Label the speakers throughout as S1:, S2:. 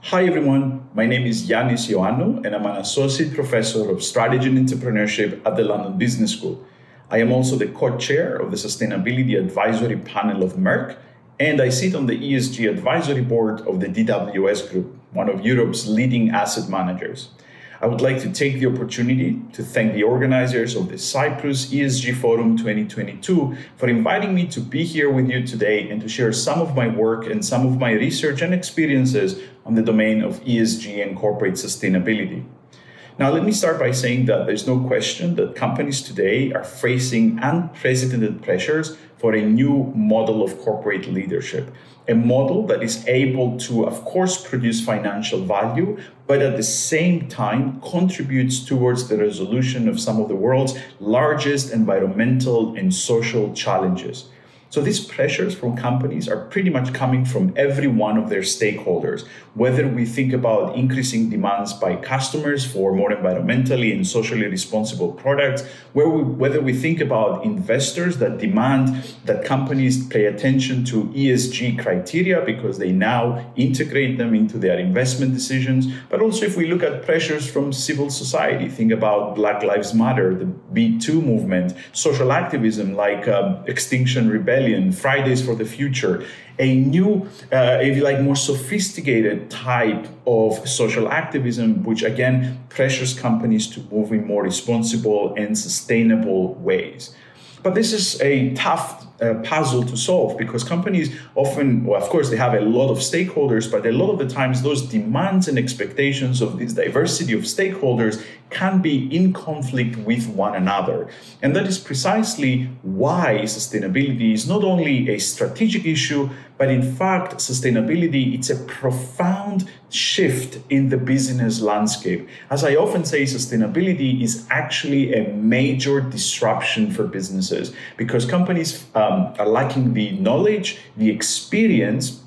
S1: Hi everyone, my name is Ioannou and I'm an Associate Professor of Strategy and Entrepreneurship at the London Business School. I am also the co-chair of the Sustainability Advisory Panel of Merck, and I sit on the ESG Advisory Board of the DWS Group, one of Europe's leading asset managers. I would like to take the opportunity to thank the organizers of the Cyprus ESG Forum 2022 for inviting me to be here with you today and to share some of my work and some of my research and experiences on the domain of ESG and corporate sustainability. Now, let me start by saying that there's no question that companies today are facing unprecedented pressures for a new model of corporate leadership, a model that is able to, of course, produce financial value, but at the same time contributes towards the resolution of some of the world's largest environmental and social challenges. So these pressures from companies are pretty much coming from every one of their stakeholders, whether we think about increasing demands by customers for more environmentally and socially responsible products, whether we think about investors that demand that companies pay attention to ESG criteria because they now integrate them into their investment decisions, but also if we look at pressures from civil society, think about Black Lives Matter, the Me2 movement, social activism like Extinction Rebellion, Fridays for the Future, a new, if you like, more sophisticated type of social activism, which again pressures companies to move in more responsible and sustainable ways. But this is a tough puzzle to solve because companies often, well, of course, they have a lot of stakeholders, but a lot of the times those demands and expectations of this diversity of stakeholders can be in conflict with one another. And that is precisely why sustainability is not only a strategic issue, but in fact, sustainability, it's a profound shift in the business landscape. As I often say, sustainability is actually a major disruption for businesses because companies are lacking the knowledge, the experience,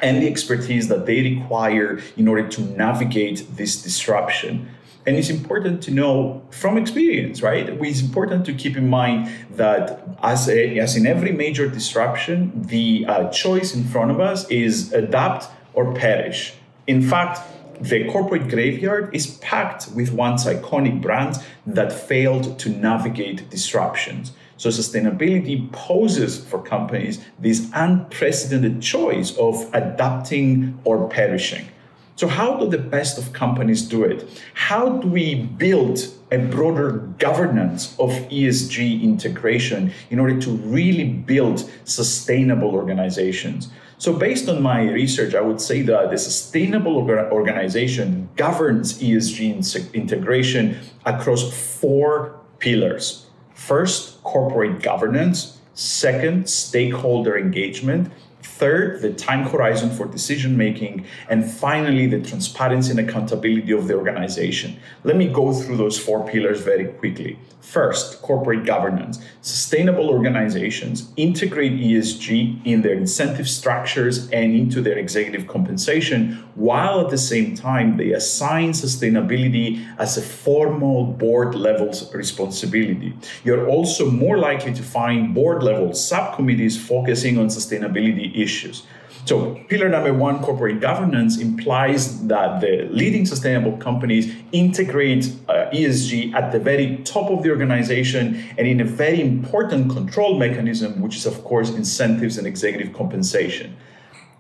S1: and the expertise that they require in order to navigate this disruption. And it's important to know from experience, right? It's important to keep in mind that as in every major disruption, the choice in front of us is adapt or perish. In fact, the corporate graveyard is packed with once iconic brands that failed to navigate disruptions. So sustainability poses for companies this unprecedented choice of adapting or perishing. So how do the best of companies do it? How do we build a broader governance of ESG integration in order to really build sustainable organizations? So based on my research, I would say that the sustainable organization governs ESG integration across 4 pillars. First, corporate governance. Second, stakeholder engagement. Third, the time horizon for decision making. And finally, the transparency and accountability of the organization. Let me go through those 4 pillars very quickly. First, corporate governance. Sustainable organizations integrate ESG in their incentive structures and into their executive compensation, while at the same time they assign sustainability as a formal board level responsibility. You're also more likely to find board level subcommittees focusing on sustainability issues. So pillar number 1, corporate governance, implies that the leading sustainable companies integrate ESG at the very top of the organization and in a very important control mechanism, which is, of course, incentives and executive compensation.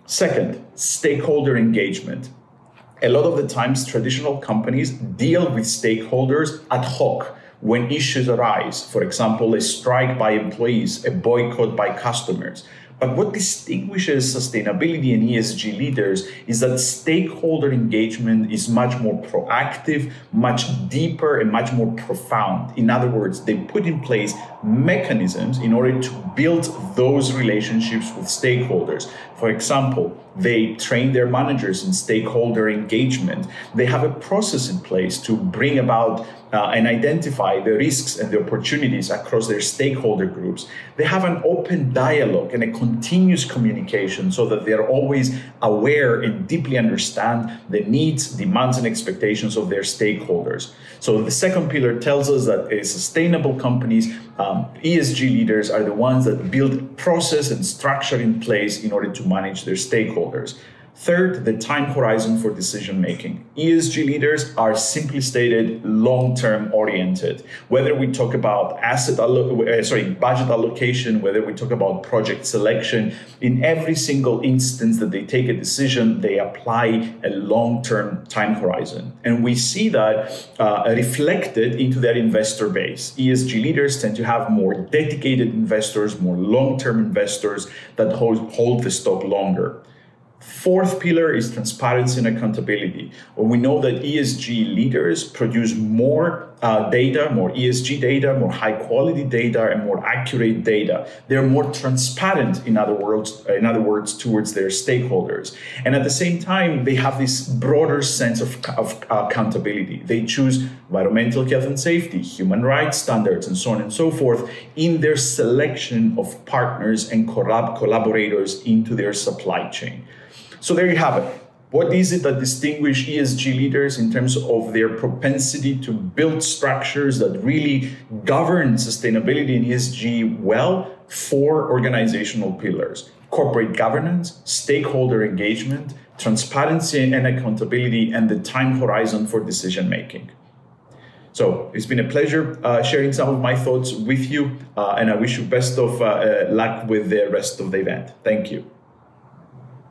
S1: Second, stakeholder engagement. A lot of the times, traditional companies deal with stakeholders ad hoc when issues arise. For example, a strike by employees, a boycott by customers. But what distinguishes sustainability and ESG leaders is that stakeholder engagement is much more proactive, much deeper, and much more profound. In other words, they put in place mechanisms in order to build those relationships with stakeholders. For example, they train their managers in stakeholder engagement. They have a process in place to bring about and identify the risks and the opportunities across their stakeholder groups. They have an open dialogue and a continuous communication so that they're always aware and deeply understand the needs, demands, and expectations of their stakeholders. So the second pillar tells us that sustainable companies, ESG leaders are the ones that build process and structure in place in order to manage their stakeholders. Third, the time horizon for decision making. ESG leaders are, simply stated, long-term oriented. Whether we talk about budget allocation, whether we talk about project selection, in every single instance that they take a decision, they apply a long-term time horizon. And we see that reflected into their investor base. ESG leaders tend to have more dedicated investors, more long-term investors that hold the stock longer. Fourth pillar is transparency and accountability. Well, we know that ESG leaders produce more data, more ESG data, more high quality data, and more accurate data. They're more transparent, in other words, towards their stakeholders. And at the same time, they have this broader sense of accountability. They choose environmental health and safety, human rights standards, and so on and so forth in their selection of partners and collaborators into their supply chain. So there you have it. What is it that distinguishes ESG leaders in terms of their propensity to build structures that really govern sustainability and ESG well? 4 organizational pillars: corporate governance, stakeholder engagement, transparency and accountability, and the time horizon for decision making. So it's been a pleasure sharing some of my thoughts with you, and I wish you best of luck with the rest of the event. Thank you.